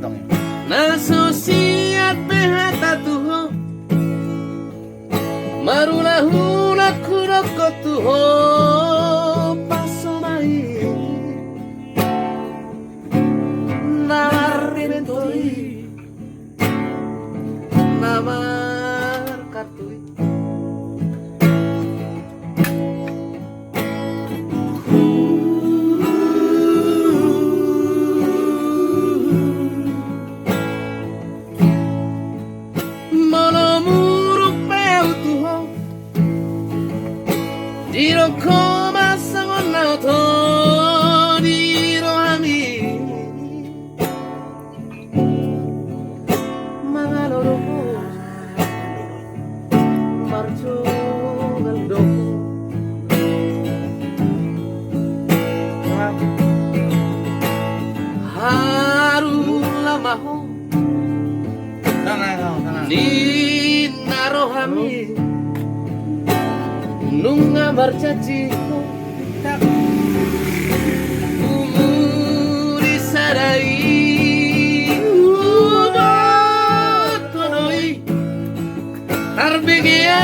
dong. Nasosiat behata tuho marulahuna kuroko tuho pasomai narbentori namar kartui Diro koma sangona to diro ami mangaloro marcho galdo harula maho ni narohami nunga marcaci umuri sarai ubatoi tarbegia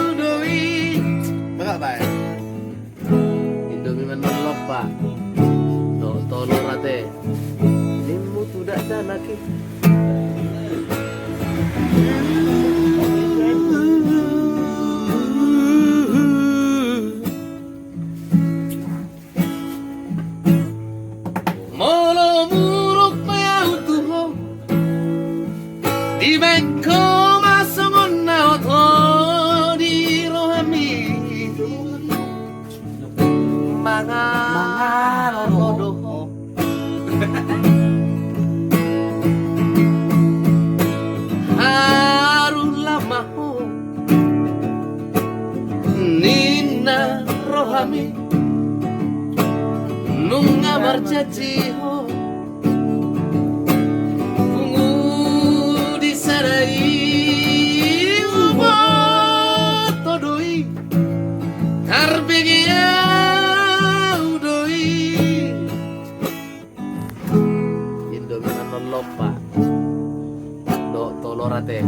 udoi Baka ba? Indomie menon lopa to tolong ate limu tidak danaki Ibeko masongonna otori rohami mangarodo harula maho nina rohami nunga marcaciho Indomie non lopa do tolorate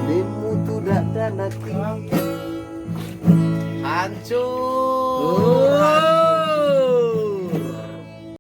limu tidak danaki hancur